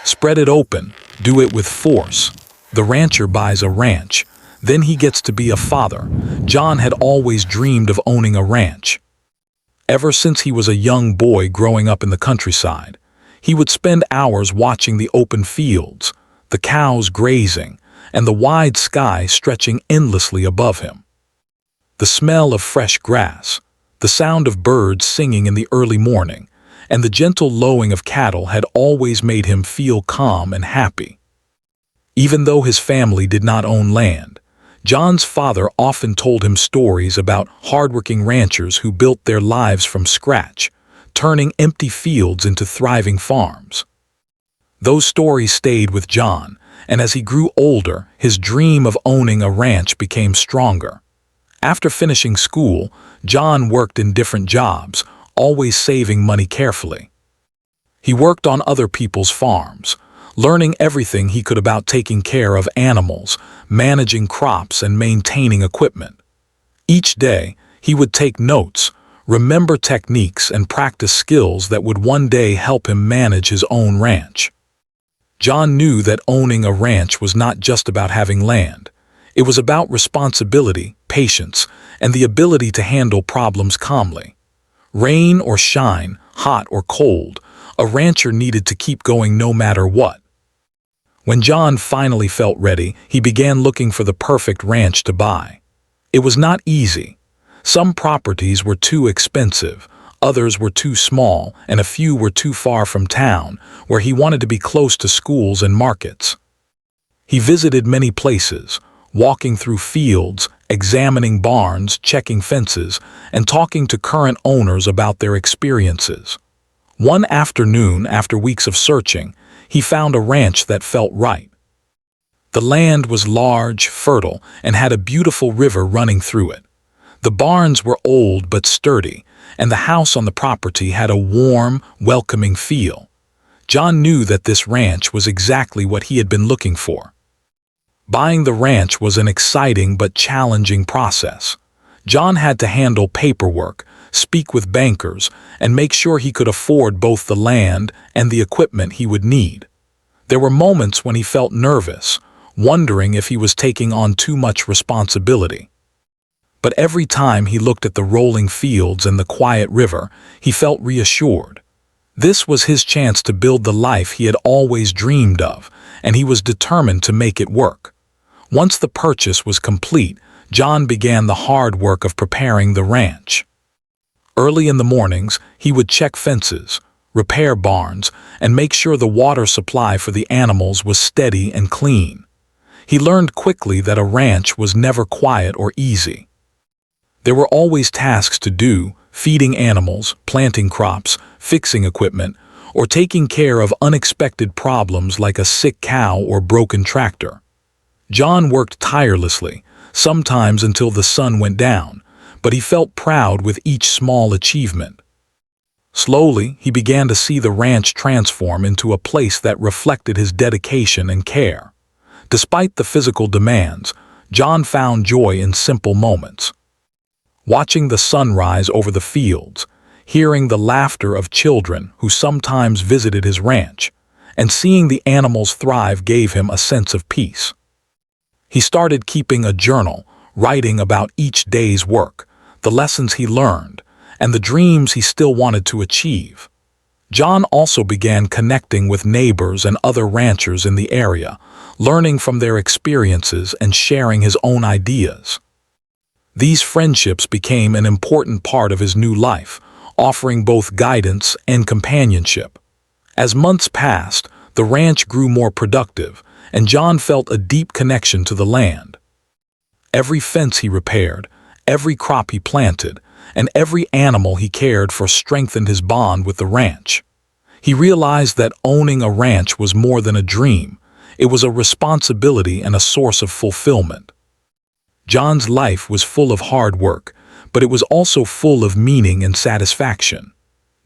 Spread it open, do it with force. The rancher buys a ranch. Then he gets to be a father. John had always dreamed of owning a ranch. Ever since he was a young boy growing up in the countryside, he would spend hours watching the open fields, the cows grazing, and the wide sky stretching endlessly above him. The smell of fresh grass, the sound of birds singing in the early morning, and the gentle lowing of cattle had always made him feel calm and happy. Even though his family did not own land, John's father often told him stories about hardworking ranchers who built their lives from scratch, turning empty fields into thriving farms. Those stories stayed with John, and as he grew older, his dream of owning a ranch became stronger. After finishing school, John worked in different jobs, always saving money carefully. He worked on other people's farms, learning everything he could about taking care of animals, managing crops, and maintaining equipment. Each day, he would take notes, remember techniques, and practice skills that would one day help him manage his own ranch. John knew that owning a ranch was not just about having land. It was about responsibility, patience, and the ability to handle problems calmly. Rain or shine, hot or cold, a rancher needed to keep going no matter what. When John finally felt ready, he began looking for the perfect ranch to buy. It was not easy. Some properties were too expensive, others were too small, and a few were too far from town, where he wanted to be close to schools and markets. He visited many places, walking through fields, examining barns, checking fences, and talking to current owners about their experiences. One afternoon, after weeks of searching, he found a ranch that felt right. The land was large, fertile, and had a beautiful river running through it. The barns were old but sturdy, and the house on the property had a warm, welcoming feel. John knew that this ranch was exactly what he had been looking for. Buying the ranch was an exciting but challenging process. John had to handle paperwork, speak with bankers, and make sure he could afford both the land and the equipment he would need. There were moments when he felt nervous, wondering if he was taking on too much responsibility. But every time he looked at the rolling fields and the quiet river, he felt reassured. This was his chance to build the life he had always dreamed of, and he was determined to make it work. Once the purchase was complete, John began the hard work of preparing the ranch. Early in the mornings, he would check fences, repair barns, and make sure the water supply for the animals was steady and clean. He learned quickly that a ranch was never quiet or easy. There were always tasks to do, feeding animals, planting crops, fixing equipment, or taking care of unexpected problems like a sick cow or broken tractor. John worked tirelessly, sometimes until the sun went down, but he felt proud with each small achievement. Slowly, he began to see the ranch transform into a place that reflected his dedication and care. Despite the physical demands, John found joy in simple moments. Watching the sunrise over the fields, hearing the laughter of children who sometimes visited his ranch, and seeing the animals thrive gave him a sense of peace. He started keeping a journal, writing about each day's work, the lessons he learned, and the dreams he still wanted to achieve. John also began connecting with neighbors and other ranchers in the area, learning from their experiences and sharing his own ideas. These friendships became an important part of his new life, offering both guidance and companionship. As months passed, the ranch grew more productive, and John felt a deep connection to the land. Every fence he repaired, every crop he planted, and every animal he cared for strengthened his bond with the ranch. He realized that owning a ranch was more than a dream. It was a responsibility and a source of fulfillment. John's life was full of hard work, but it was also full of meaning and satisfaction.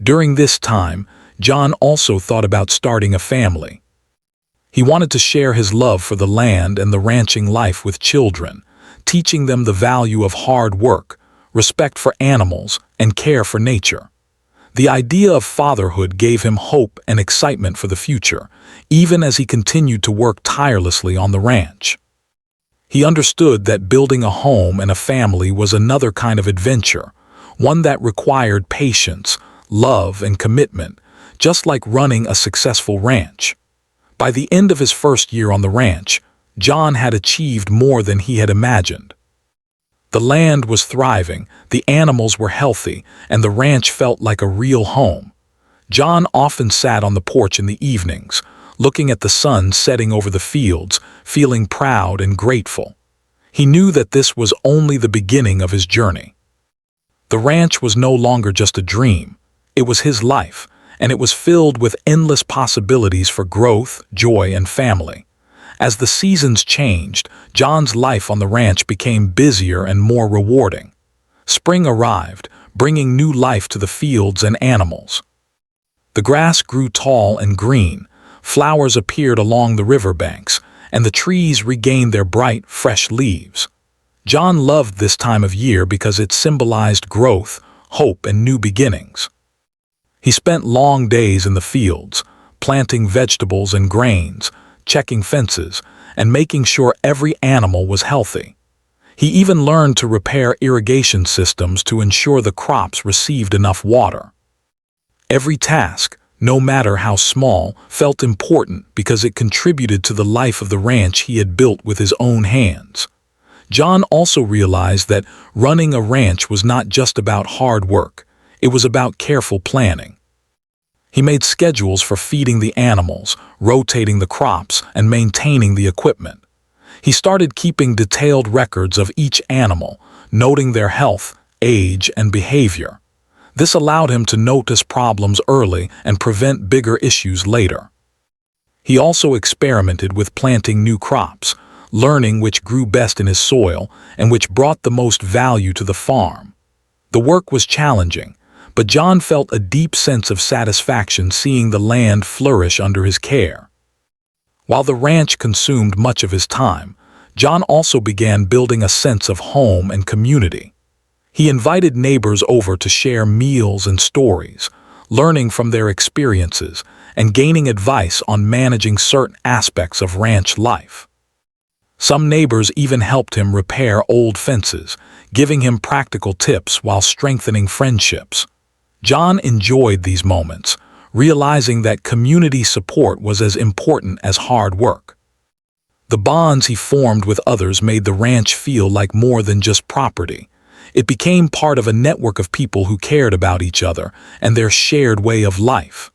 During this time, John also thought about starting a family. He wanted to share his love for the land and the ranching life with children, teaching them the value of hard work, respect for animals, and care for nature. The idea of fatherhood gave him hope and excitement for the future, even as he continued to work tirelessly on the ranch. He understood that building a home and a family was another kind of adventure, one that required patience, love, and commitment, just like running a successful ranch. By the end of his first year on the ranch, John had achieved more than he had imagined. The land was thriving, the animals were healthy, and the ranch felt like a real home. John often sat on the porch in the evenings, looking at the sun setting over the fields, feeling proud and grateful. He knew that this was only the beginning of his journey. The ranch was no longer just a dream. It was his life, and it was filled with endless possibilities for growth, joy, and family. As the seasons changed, John's life on the ranch became busier and more rewarding. Spring arrived, bringing new life to the fields and animals. The grass grew tall and green, flowers appeared along the riverbanks, and the trees regained their bright, fresh leaves. John loved this time of year because it symbolized growth, hope, and new beginnings. He spent long days in the fields, planting vegetables and grains, checking fences, and making sure every animal was healthy. He even learned to repair irrigation systems to ensure the crops received enough water. Every task, no matter how small, felt important because it contributed to the life of the ranch he had built with his own hands. John also realized that running a ranch was not just about hard work, it was about careful planning. He made schedules for feeding the animals, rotating the crops, and maintaining the equipment. He started keeping detailed records of each animal, noting their health, age, and behavior. This allowed him to notice problems early and prevent bigger issues later. He also experimented with planting new crops, learning which grew best in his soil and which brought the most value to the farm. The work was challenging, but John felt a deep sense of satisfaction seeing the land flourish under his care. While the ranch consumed much of his time, John also began building a sense of home and community. He invited neighbors over to share meals and stories, learning from their experiences and gaining advice on managing certain aspects of ranch life. Some neighbors even helped him repair old fences, giving him practical tips while strengthening friendships. John enjoyed these moments, realizing that community support was as important as hard work. The bonds he formed with others made the ranch feel like more than just property. It became part of a network of people who cared about each other and their shared way of life.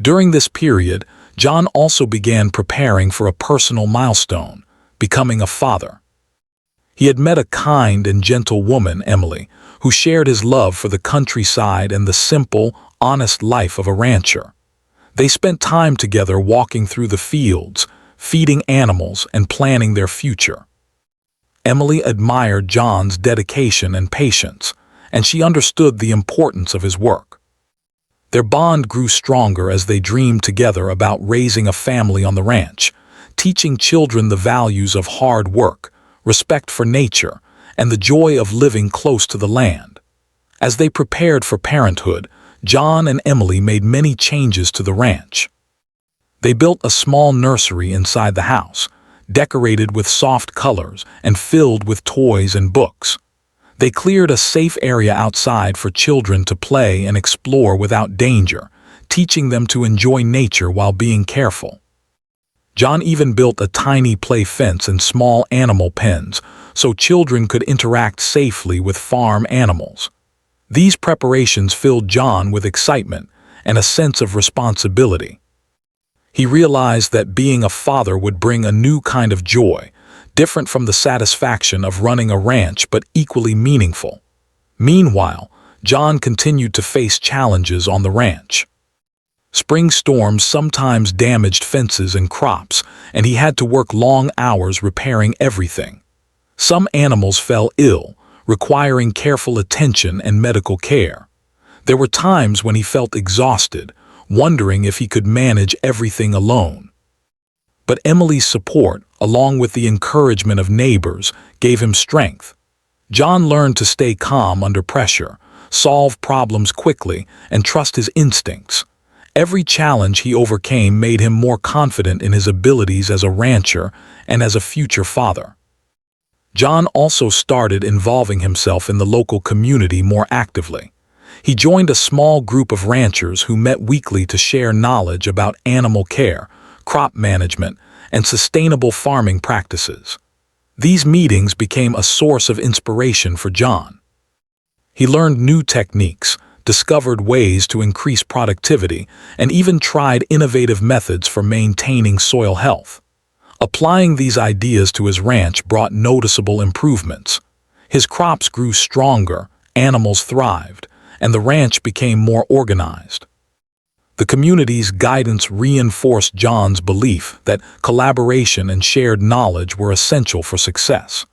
During this period, John also began preparing for a personal milestone, becoming a father. He had met a kind and gentle woman, Emily, who shared his love for the countryside and the simple, honest life of a rancher. They spent time together walking through the fields, feeding animals, and planning their future. Emily admired John's dedication and patience, and she understood the importance of his work. Their bond grew stronger as they dreamed together about raising a family on the ranch, teaching children the values of hard work, respect for nature, and the joy of living close to the land. As they prepared for parenthood, John and Emily made many changes to the ranch. They built a small nursery inside the house, decorated with soft colors and filled with toys and books. They cleared a safe area outside for children to play and explore without danger, teaching them to enjoy nature while being careful. John even built a tiny play fence and small animal pens so children could interact safely with farm animals. These preparations filled John with excitement and a sense of responsibility. He realized that being a father would bring a new kind of joy, different from the satisfaction of running a ranch but equally meaningful. Meanwhile, John continued to face challenges on the ranch. Spring storms sometimes damaged fences and crops, and he had to work long hours repairing everything. Some animals fell ill, requiring careful attention and medical care. There were times when he felt exhausted, wondering if he could manage everything alone. But Emily's support, along with the encouragement of neighbors, gave him strength. John learned to stay calm under pressure, solve problems quickly, and trust his instincts. Every challenge he overcame made him more confident in his abilities as a rancher and as a future father. John also started involving himself in the local community more actively. He joined a small group of ranchers who met weekly to share knowledge about animal care, crop management, and sustainable farming practices. These meetings became a source of inspiration for John. He learned new techniques, discovered ways to increase productivity, and even tried innovative methods for maintaining soil health. Applying these ideas to his ranch brought noticeable improvements. His crops grew stronger, animals thrived, and the ranch became more organized. The community's guidance reinforced John's belief that collaboration and shared knowledge were essential for success.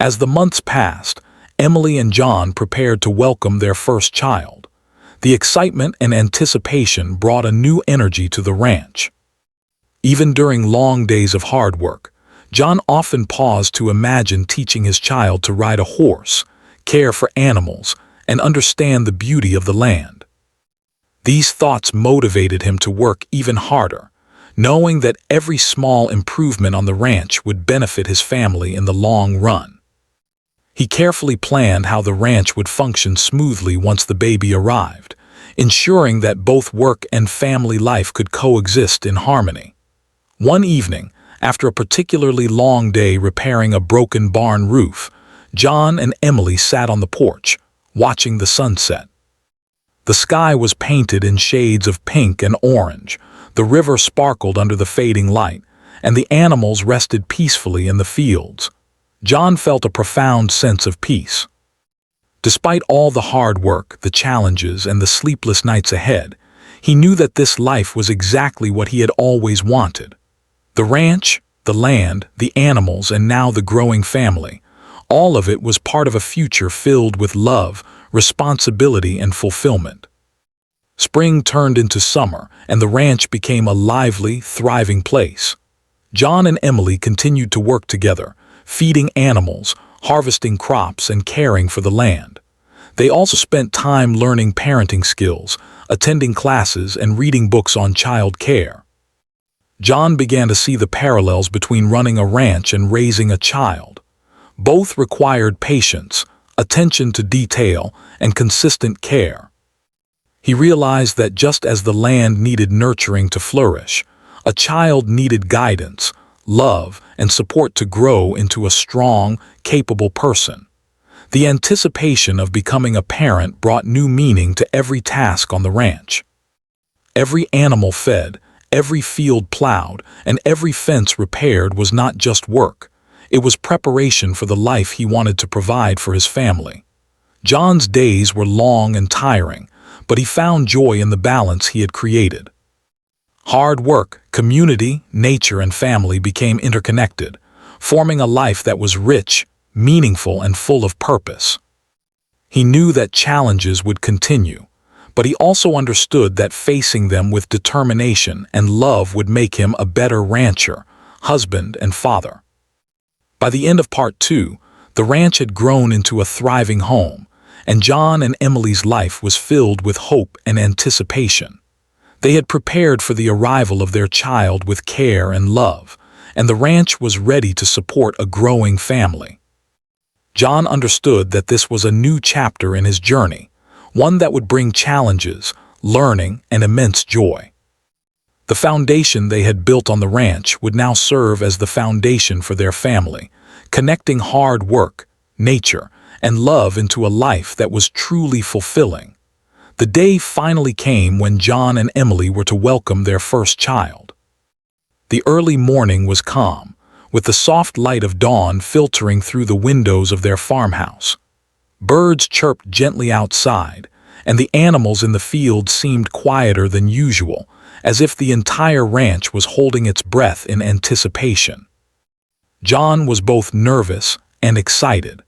As the months passed, Emily and John prepared to welcome their first child. The excitement and anticipation brought a new energy to the ranch. Even during long days of hard work, John often paused to imagine teaching his child to ride a horse, care for animals, and understand the beauty of the land. These thoughts motivated him to work even harder, knowing that every small improvement on the ranch would benefit his family in the long run. He carefully planned how the ranch would function smoothly once the baby arrived, ensuring that both work and family life could coexist in harmony. One evening, after a particularly long day repairing a broken barn roof, John and Emily sat on the porch, watching the sunset. The sky was painted in shades of pink and orange, the river sparkled under the fading light, and the animals rested peacefully in the fields. John felt a profound sense of peace. Despite all the hard work, the challenges, and the sleepless nights ahead, he knew that this life was exactly what he had always wanted. The ranch, the land, the animals, and now the growing family, all of it was part of a future filled with love, responsibility, and fulfillment. Spring turned into summer, and the ranch became a lively, thriving place. John and Emily continued to work together, feeding animals, harvesting crops, and caring for the land. They also spent time learning parenting skills, attending classes, and reading books on child care. John began to see the parallels between running a ranch and raising a child. Both required patience, attention to detail, and consistent care. He realized that just as the land needed nurturing to flourish, a child needed guidance, love, and support to grow into a strong, capable person. The anticipation of becoming a parent brought new meaning to every task on the ranch. Every animal fed, every field plowed, and every fence repaired was not just work. It was preparation for the life he wanted to provide for his family. John's days were long and tiring, but he found joy in the balance he had created. Hard work, community, nature, and family became interconnected, forming a life that was rich, meaningful, and full of purpose. He knew that challenges would continue, but he also understood that facing them with determination and love would make him a better rancher, husband, and father. By the end of part 2, the ranch had grown into a thriving home, and John and Emily's life was filled with hope and anticipation. They had prepared for the arrival of their child with care and love, and the ranch was ready to support a growing family. John understood that this was a new chapter in his journey, one that would bring challenges, learning, and immense joy. The foundation they had built on the ranch would now serve as the foundation for their family, connecting hard work, nature, and love into a life that was truly fulfilling. The day finally came when John and Emily were to welcome their first child. The early morning was calm, with the soft light of dawn filtering through the windows of their farmhouse. Birds chirped gently outside, and the animals in the field seemed quieter than usual, as if the entire ranch was holding its breath in anticipation. John was both nervous and excited.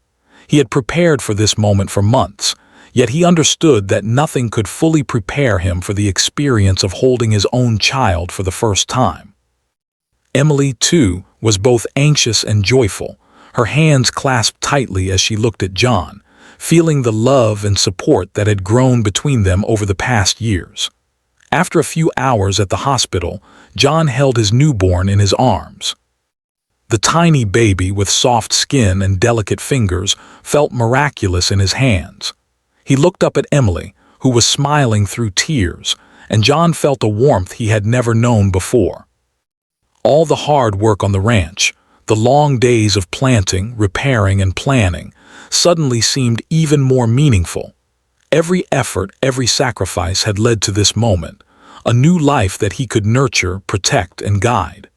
He had prepared for this moment for months, yet he understood that nothing could fully prepare him for the experience of holding his own child for the first time. Emily, too, was both anxious and joyful, her hands clasped tightly as she looked at John, feeling the love and support that had grown between them over the past years. After a few hours at the hospital, John held his newborn in his arms. The tiny baby with soft skin and delicate fingers felt miraculous in his hands. He looked up at Emily, who was smiling through tears, and John felt a warmth he had never known before. All the hard work on the ranch, the long days of planting, repairing, and planning, suddenly seemed even more meaningful. Every effort, every sacrifice had led to this moment, a new life that he could nurture, protect, and guide.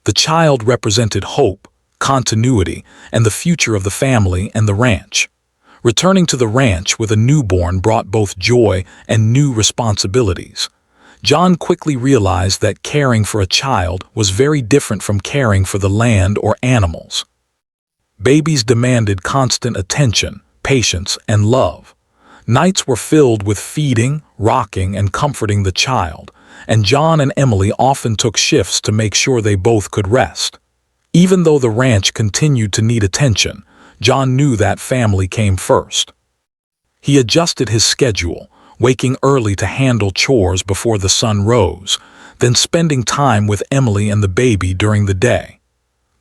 The child represented hope, continuity, and the future of the family and the ranch. Returning to the ranch with a newborn brought both joy and new responsibilities. John quickly realized that caring for a child was very different from caring for the land or animals. Babies demanded constant attention, patience, and love. Nights were filled with feeding, rocking, and comforting the child, and John and Emily often took shifts to make sure they both could rest. Even though the ranch continued to need attention, John knew that family came first. He adjusted his schedule, waking early to handle chores before the sun rose, then spending time with Emily and the baby during the day.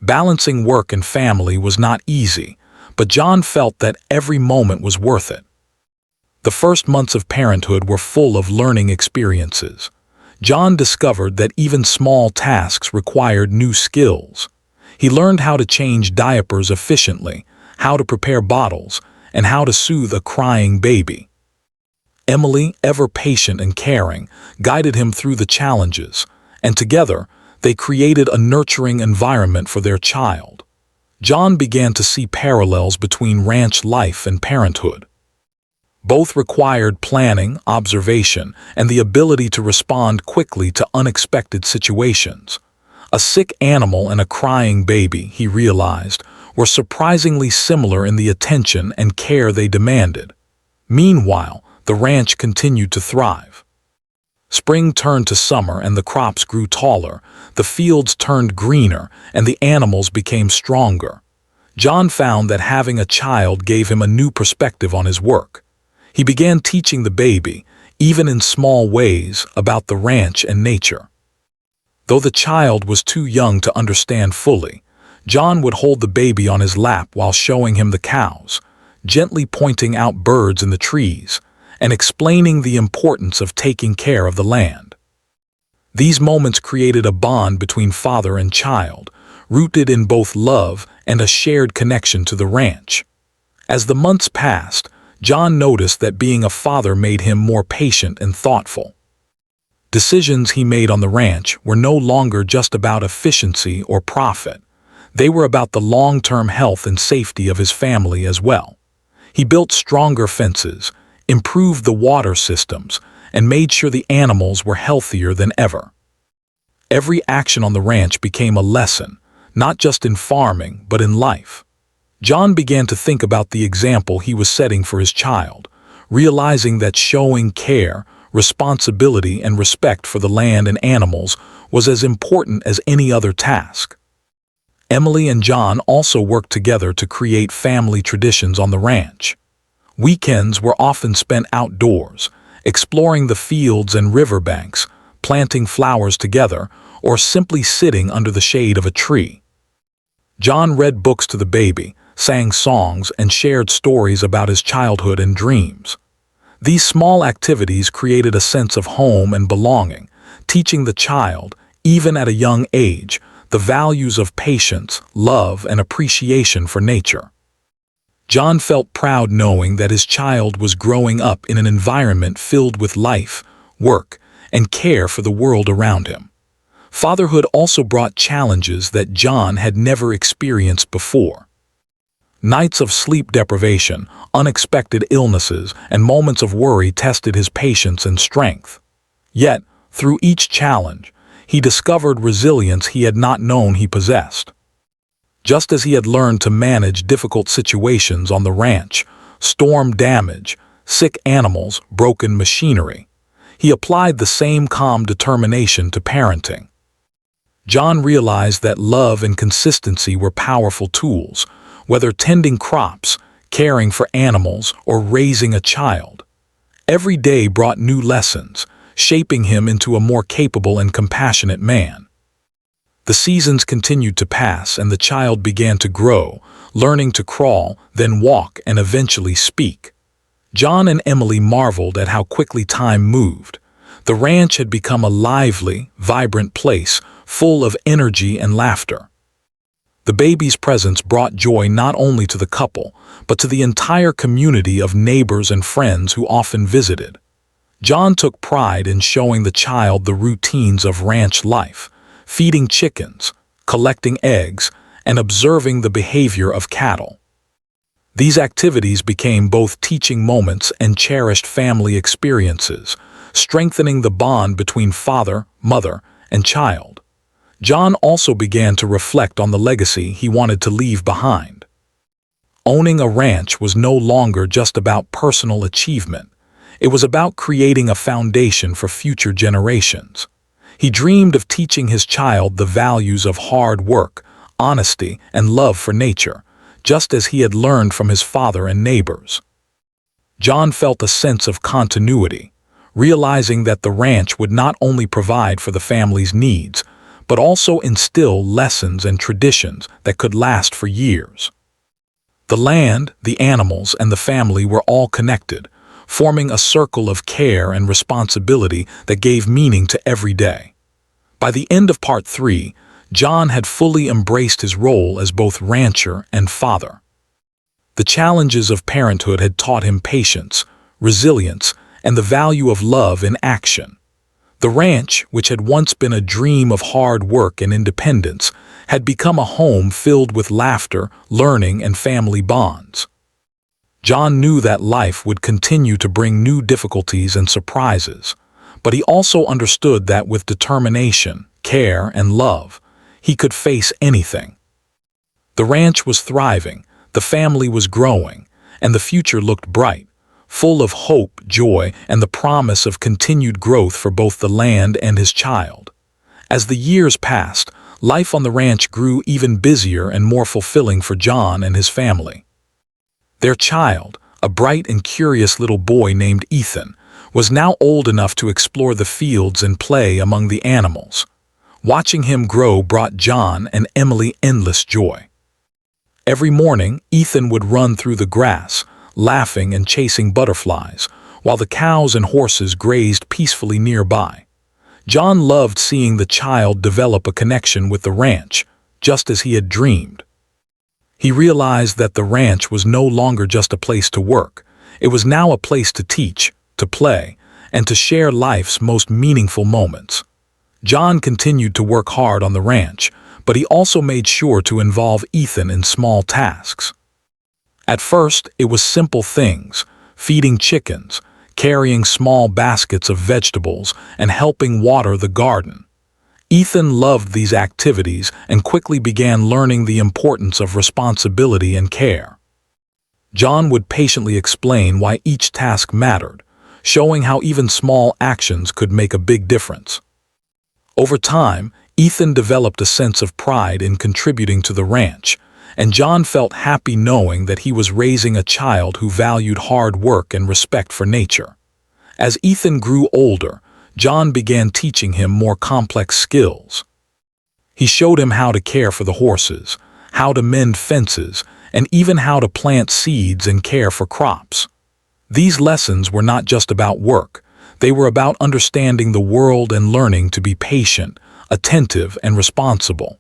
Balancing work and family was not easy, but John felt that every moment was worth it. The first months of parenthood were full of learning experiences. John discovered that even small tasks required new skills. He learned how to change diapers efficiently, how to prepare bottles, and how to soothe a crying baby. Emily, ever patient and caring, guided him through the challenges, and together, they created a nurturing environment for their child. John began to see parallels between ranch life and parenthood. Both required planning, observation, and the ability to respond quickly to unexpected situations. A sick animal and a crying baby, he realized, were surprisingly similar in the attention and care they demanded. Meanwhile, the ranch continued to thrive. Spring turned to summer and the crops grew taller, the fields turned greener, and the animals became stronger. John found that having a child gave him a new perspective on his work. He began teaching the baby, even in small ways, about the ranch and nature. Though the child was too young to understand fully, John would hold the baby on his lap while showing him the cows, gently pointing out birds in the trees, and explaining the importance of taking care of the land. These moments created a bond between father and child, rooted in both love and a shared connection to the ranch. As the months passed, John noticed that being a father made him more patient and thoughtful. Decisions he made on the ranch were no longer just about efficiency or profit. They were about the long-term health and safety of his family as well. He built stronger fences, improved the water systems, and made sure the animals were healthier than ever. Every action on the ranch became a lesson, not just in farming, but in life. John began to think about the example he was setting for his child, realizing that showing care, responsibility, and respect for the land and animals was as important as any other task. Emily and John also worked together to create family traditions on the ranch. Weekends were often spent outdoors, exploring the fields and riverbanks, planting flowers together, or simply sitting under the shade of a tree. John read books to the baby, sang songs, and shared stories about his childhood and dreams. These small activities created a sense of home and belonging, teaching the child, even at a young age, the values of patience, love, and appreciation for nature. John felt proud knowing that his child was growing up in an environment filled with life, work, and care for the world around him. Fatherhood also brought challenges that John had never experienced before. Nights of sleep deprivation, unexpected illnesses, and moments of worry tested his patience and strength. Yet, through each challenge, he discovered resilience he had not known he possessed. Just as he had learned to manage difficult situations on the ranch, storm damage, sick animals, broken machinery, he applied the same calm determination to parenting. John realized that love and consistency were powerful tools, whether tending crops, caring for animals, or raising a child. Every day brought new lessons, shaping him into a more capable and compassionate man. The seasons continued to pass and the child began to grow, learning to crawl, then walk, and eventually speak. John and Emily marveled at how quickly time moved. The ranch had become a lively, vibrant place, full of energy and laughter. The baby's presence brought joy not only to the couple, but to the entire community of neighbors and friends who often visited. John took pride in showing the child the routines of ranch life, feeding chickens, collecting eggs, and observing the behavior of cattle. These activities became both teaching moments and cherished family experiences, strengthening the bond between father, mother, and child. John also began to reflect on the legacy he wanted to leave behind. Owning a ranch was no longer just about personal achievement. It was about creating a foundation for future generations. He dreamed of teaching his child the values of hard work, honesty, and love for nature, just as he had learned from his father and neighbors. John felt a sense of continuity, realizing that the ranch would not only provide for the family's needs, but also instill lessons and traditions that could last for years. The land, the animals, and the family were all connected, forming a circle of care and responsibility that gave meaning to every day. By the end of Part 3, John had fully embraced his role as both rancher and father. The challenges of parenthood had taught him patience, resilience, and the value of love in action. The ranch, which had once been a dream of hard work and independence, had become a home filled with laughter, learning, and family bonds. John knew that life would continue to bring new difficulties and surprises, but he also understood that with determination, care, and love, he could face anything. The ranch was thriving, the family was growing, and the future looked bright, full of hope, joy, and the promise of continued growth for both the land and his child. As the years passed, life on the ranch grew even busier and more fulfilling for John and his family. Their child, a bright and curious little boy named Ethan, was now old enough to explore the fields and play among the animals. Watching him grow brought John and Emily endless joy. Every morning, Ethan would run through the grass, laughing and chasing butterflies, while the cows and horses grazed peacefully nearby. John loved seeing the child develop a connection with the ranch, just as he had dreamed. He realized that the ranch was no longer just a place to work. It was now a place to teach, to play, and to share life's most meaningful moments. John continued to work hard on the ranch, but he also made sure to involve Ethan in small tasks. At first, it was simple things, feeding chickens, carrying small baskets of vegetables, and helping water the garden. Ethan loved these activities and quickly began learning the importance of responsibility and care. John would patiently explain why each task mattered, showing how even small actions could make a big difference. Over time, Ethan developed a sense of pride in contributing to the ranch, and John felt happy knowing that he was raising a child who valued hard work and respect for nature. As Ethan grew older, John began teaching him more complex skills. He showed him how to care for the horses, how to mend fences, and even how to plant seeds and care for crops. These lessons were not just about work. They were about understanding the world and learning to be patient, attentive, and responsible.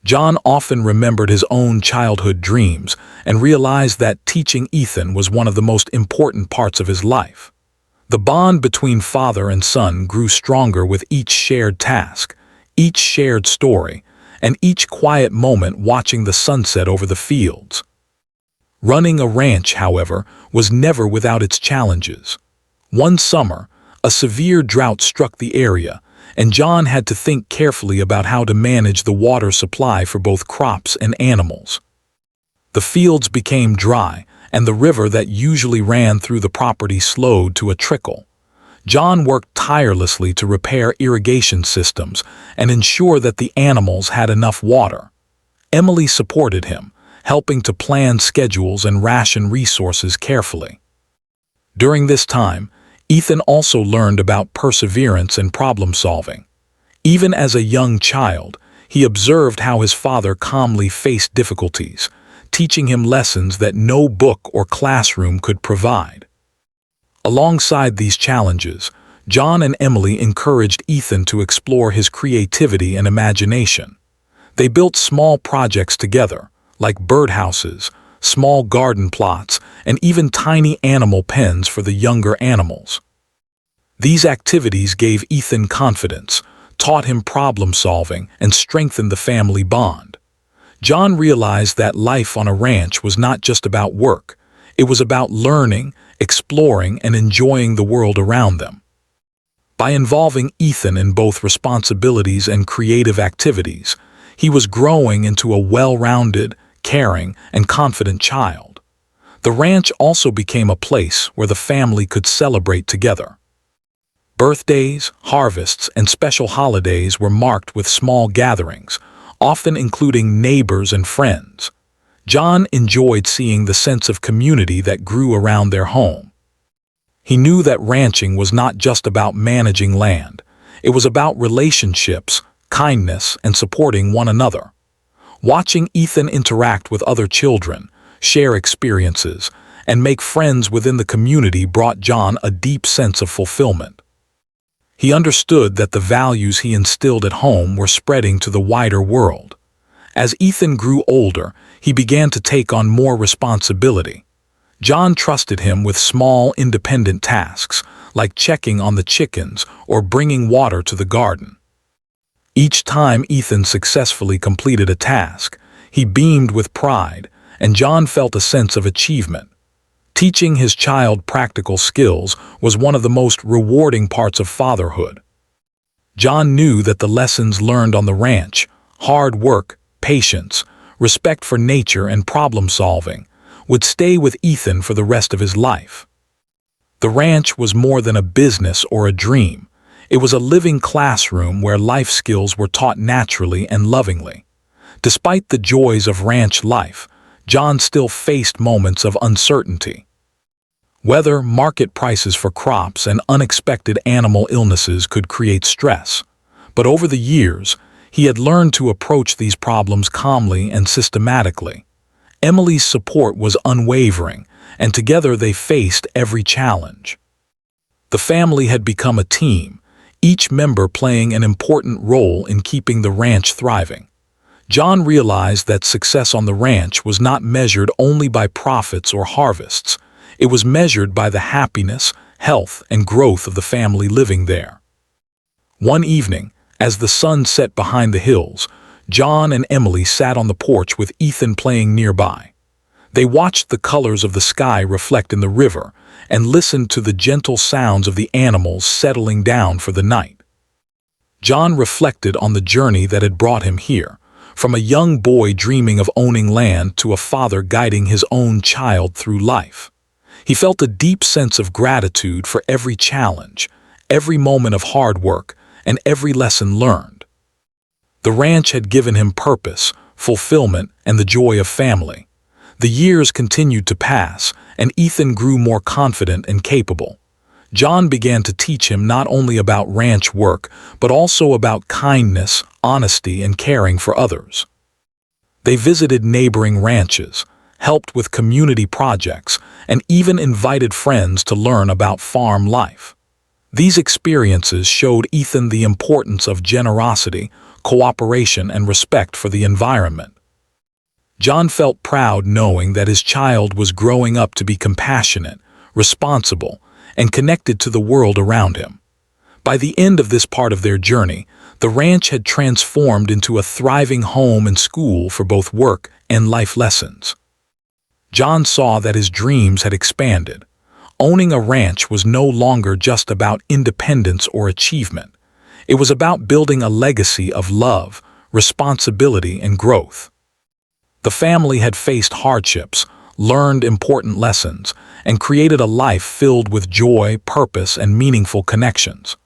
John often remembered his own childhood dreams and realized that teaching Ethan was one of the most important parts of his life. The bond between father and son grew stronger with each shared task, each shared story, and each quiet moment watching the sunset over the fields. Running a ranch, however, was never without its challenges. One summer, a severe drought struck the area, and John had to think carefully about how to manage the water supply for both crops and animals. The fields became dry, and the river that usually ran through the property slowed to a trickle. John worked tirelessly to repair irrigation systems and ensure that the animals had enough water. Emily supported him, helping to plan schedules and ration resources carefully. During this time, Ethan also learned about perseverance and problem-solving. Even as a young child, he observed how his father calmly faced difficulties, teaching him lessons that no book or classroom could provide. Alongside these challenges, John and Emily encouraged Ethan to explore his creativity and imagination. They built small projects together, like birdhouses, small garden plots, and even tiny animal pens for the younger animals. These activities gave Ethan confidence, taught him problem-solving, and strengthened the family bond. John realized that life on a ranch was not just about work. It was about learning, exploring, and enjoying the world around them. By involving Ethan in both responsibilities and creative activities, he was growing into a well-rounded, caring, and confident child. The ranch also became a place where the family could celebrate together. Birthdays, harvests, and special holidays were marked with small gatherings, often including neighbors and friends. John enjoyed seeing the sense of community that grew around their home. He knew that ranching was not just about managing land. It was about relationships, kindness, and supporting one another. Watching Ethan interact with other children, share experiences, and make friends within the community brought John a deep sense of fulfillment. He understood that the values he instilled at home were spreading to the wider world. As Ethan grew older, he began to take on more responsibility. John trusted him with small, independent tasks, like checking on the chickens or bringing water to the garden. Each time Ethan successfully completed a task, he beamed with pride, and John felt a sense of achievement. Teaching his child practical skills was one of the most rewarding parts of fatherhood. John knew that the lessons learned on the ranch, hard work, patience, respect for nature, and problem-solving, would stay with Ethan for the rest of his life. The ranch was more than a business or a dream. It was a living classroom where life skills were taught naturally and lovingly. Despite the joys of ranch life, John still faced moments of uncertainty. Weather, market prices for crops, and unexpected animal illnesses could create stress. But over the years, he had learned to approach these problems calmly and systematically. Emily's support was unwavering, and together they faced every challenge. The family had become a team, each member playing an important role in keeping the ranch thriving. John realized that success on the ranch was not measured only by profits or harvests. It was measured by the happiness, health, and growth of the family living there. One evening, as the sun set behind the hills, John and Emily sat on the porch with Ethan playing nearby. They watched the colors of the sky reflect in the river and listened to the gentle sounds of the animals settling down for the night. John reflected on the journey that had brought him here, from a young boy dreaming of owning land to a father guiding his own child through life. He felt a deep sense of gratitude for every challenge, every moment of hard work, and every lesson learned. The ranch had given him purpose, fulfillment, and the joy of family. The years continued to pass, and Ethan grew more confident and capable. John began to teach him not only about ranch work, but also about kindness, honesty, and caring for others. They visited neighboring ranches, helped with community projects, and even invited friends to learn about farm life. These experiences showed Ethan the importance of generosity, cooperation, and respect for the environment. John felt proud knowing that his child was growing up to be compassionate, responsible, and connected to the world around him. By the end of this part of their journey, the ranch had transformed into a thriving home and school for both work and life lessons. John saw that his dreams had expanded. Owning a ranch was no longer just about independence or achievement. It was about building a legacy of love, responsibility, and growth. The family had faced hardships, learned important lessons, and created a life filled with joy, purpose, and meaningful connections.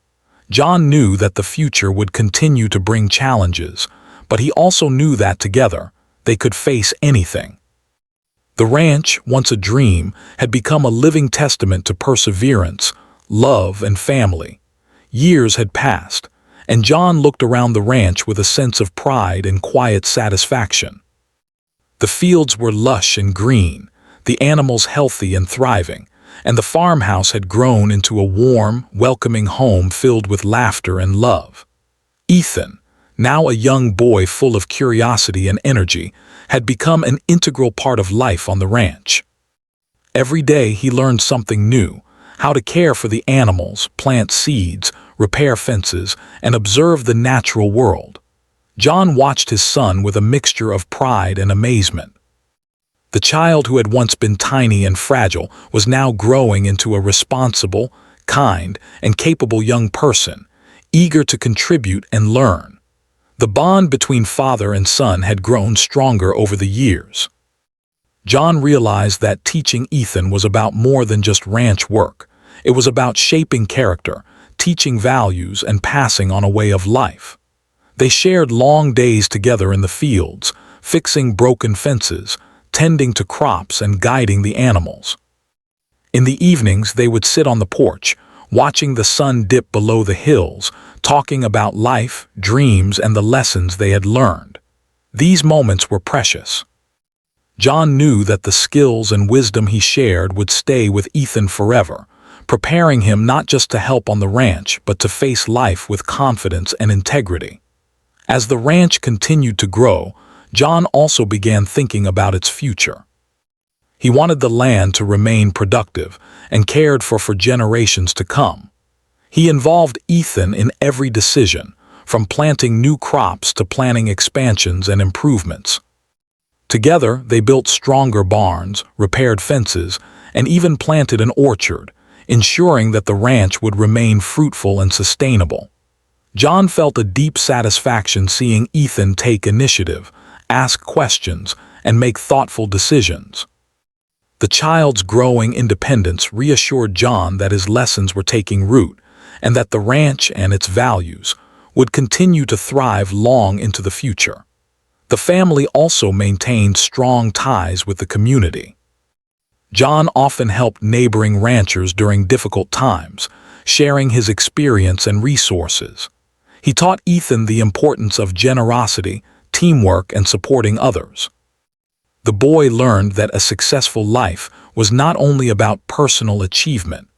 John knew that the future would continue to bring challenges, but he also knew that together, they could face anything. The ranch, once a dream, had become a living testament to perseverance, love, and family. Years had passed, and John looked around the ranch with a sense of pride and quiet satisfaction. The fields were lush and green, the animals healthy and thriving, and the farmhouse had grown into a warm, welcoming home filled with laughter and love. Ethan, now a young boy full of curiosity and energy, had become an integral part of life on the ranch. Every day he learned something new: how to care for the animals, plant seeds, repair fences, and observe the natural world. John watched his son with a mixture of pride and amazement. The child who had once been tiny and fragile was now growing into a responsible, kind, and capable young person, eager to contribute and learn. The bond between father and son had grown stronger over the years. John realized that teaching Ethan was about more than just ranch work. It was about shaping character, teaching values, and passing on a way of life. They shared long days together in the fields, fixing broken fences, tending to crops, and guiding the animals. In the evenings, they would sit on the porch, watching the sun dip below the hills, talking about life, dreams, and the lessons they had learned. These moments were precious. John knew that the skills and wisdom he shared would stay with Ethan forever, preparing him not just to help on the ranch, but to face life with confidence and integrity. As the ranch continued to grow, John also began thinking about its future. He wanted the land to remain productive and cared for generations to come. He involved Ethan in every decision, from planting new crops to planning expansions and improvements. Together, they built stronger barns, repaired fences, and even planted an orchard, ensuring that the ranch would remain fruitful and sustainable. John felt a deep satisfaction seeing Ethan take initiative, ask questions, and make thoughtful decisions. The child's growing independence reassured John that his lessons were taking root, and that the ranch and its values would continue to thrive long into the future. The family also maintained strong ties with the community. John often helped neighboring ranchers during difficult times, sharing his experience and resources. He taught Ethan the importance of generosity, teamwork, and supporting others. The boy learned that a successful life was not only about personal achievement,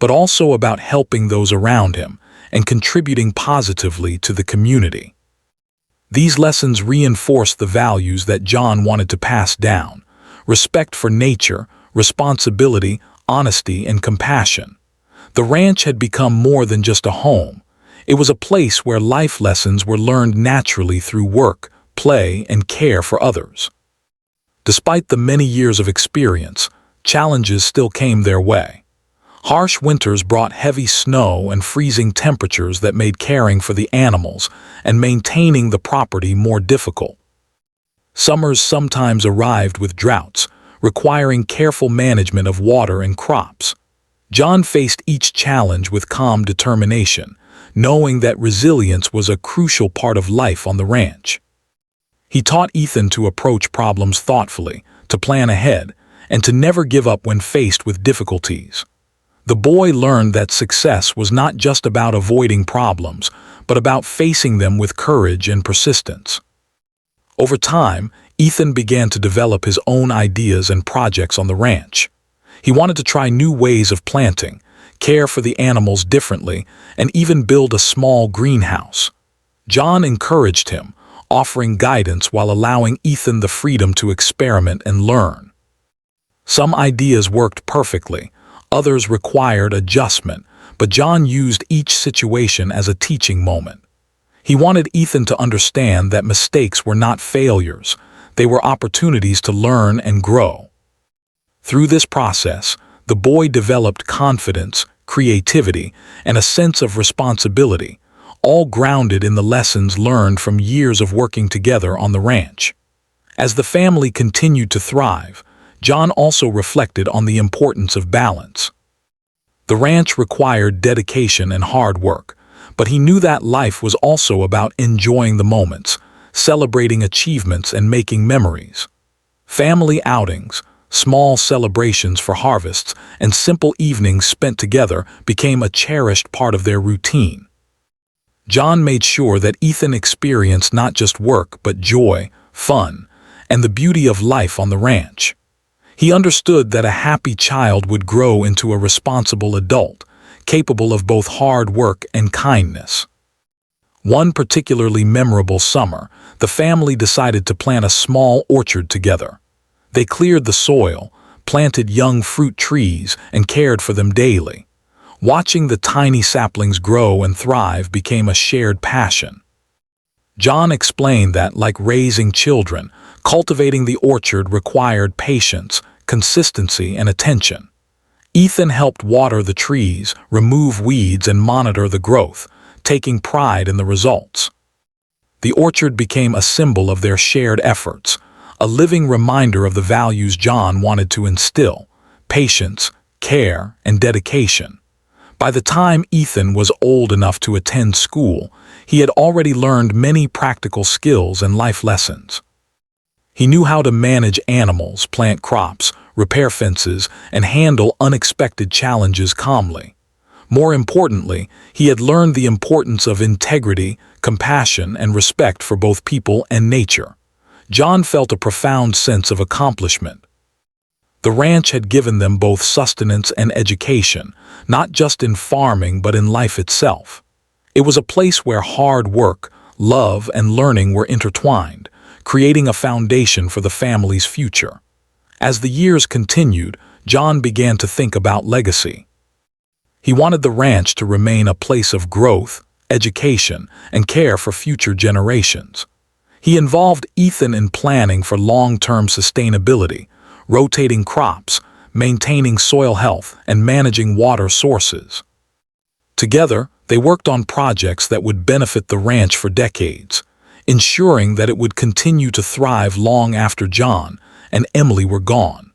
but also about helping those around him and contributing positively to the community. These lessons reinforced the values that John wanted to pass down: respect for nature, responsibility, honesty, and compassion. The ranch had become more than just a home. It was a place where life lessons were learned naturally through work, play, and care for others. Despite the many years of experience, challenges still came their way. Harsh winters brought heavy snow and freezing temperatures that made caring for the animals and maintaining the property more difficult. Summers sometimes arrived with droughts, requiring careful management of water and crops. John faced each challenge with calm determination, knowing that resilience was a crucial part of life on the ranch. He taught Ethan to approach problems thoughtfully, to plan ahead, and to never give up when faced with difficulties. The boy learned that success was not just about avoiding problems, but about facing them with courage and persistence. Over time, Ethan began to develop his own ideas and projects on the ranch. He wanted to try new ways of planting, care for the animals differently, and even build a small greenhouse. John encouraged him, offering guidance while allowing Ethan the freedom to experiment and learn. Some ideas worked perfectly, others required adjustment, but John used each situation as a teaching moment. He wanted Ethan to understand that mistakes were not failures, they were opportunities to learn and grow. Through this process, the boy developed confidence, creativity, and a sense of responsibility, all grounded in the lessons learned from years of working together on the ranch. As the family continued to thrive, John also reflected on the importance of balance. The ranch required dedication and hard work, but he knew that life was also about enjoying the moments, celebrating achievements, and making memories. Family outings, Small celebrations for harvests and simple evenings spent together became a cherished part of their routine. John made sure that Ethan experienced not just work but joy, fun, and the beauty of life on the ranch. He understood that a happy child would grow into a responsible adult, capable of both hard work and kindness. One particularly memorable summer, the family decided to plant a small orchard together. They cleared the soil, planted young fruit trees, and cared for them daily. Watching the tiny saplings grow and thrive became a shared passion. John explained that, like raising children, cultivating the orchard required patience, consistency, and attention. Ethan helped water the trees, remove weeds, and monitor the growth, taking pride in the results. The orchard became a symbol of their shared efforts, a living reminder of the values John wanted to instill: patience, care, and dedication. By the time Ethan was old enough to attend school, he had already learned many practical skills and life lessons. He knew how to manage animals, plant crops, repair fences, and handle unexpected challenges calmly. More importantly, he had learned the importance of integrity, compassion, and respect for both people and nature. John felt a profound sense of accomplishment. The ranch had given them both sustenance and education, not just in farming but in life itself. It was a place where hard work, love, and learning were intertwined, creating a foundation for the family's future. As the years continued, John began to think about legacy. He wanted the ranch to remain a place of growth, education, and care for future generations. He involved Ethan in planning for long-term sustainability, rotating crops, maintaining soil health, and managing water sources. Together, they worked on projects that would benefit the ranch for decades, ensuring that it would continue to thrive long after John and Emily were gone.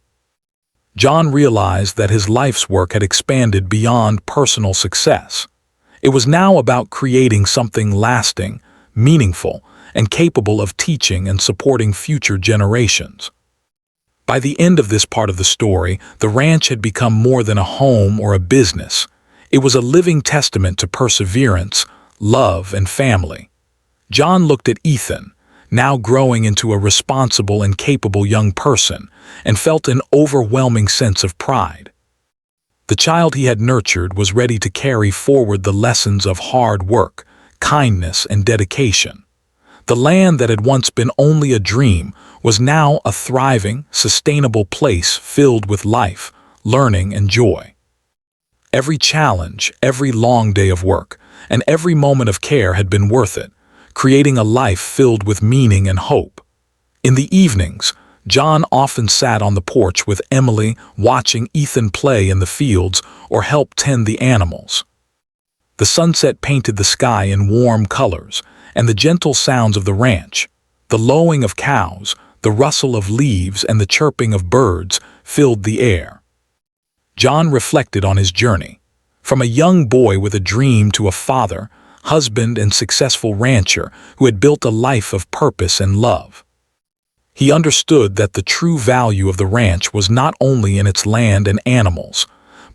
John realized that his life's work had expanded beyond personal success. It was now about creating something lasting, meaningful, and capable of teaching and supporting future generations. By the end of this part of the story, the ranch had become more than a home or a business. It was a living testament to perseverance, love, and family. John looked at Ethan, now growing into a responsible and capable young person, and felt an overwhelming sense of pride. The child he had nurtured was ready to carry forward the lessons of hard work, kindness, and dedication. The land that had once been only a dream was now a thriving, sustainable place filled with life, learning, and joy. Every challenge, every long day of work, and every moment of care had been worth it, creating a life filled with meaning and hope. In the evenings, John often sat on the porch with Emily, watching Ethan play in the fields or help tend the animals. The sunset painted the sky in warm colors, and the gentle sounds of the ranch, the lowing of cows, the rustle of leaves, and the chirping of birds filled the air. John reflected on his journey, from a young boy with a dream to a father, husband, and successful rancher who had built a life of purpose and love. He understood that the true value of the ranch was not only in its land and animals,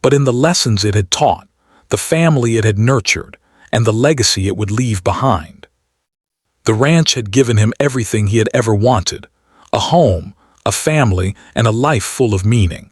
but in the lessons it had taught, the family it had nurtured, and the legacy it would leave behind. The ranch had given him everything he had ever wanted: a home, a family, and a life full of meaning.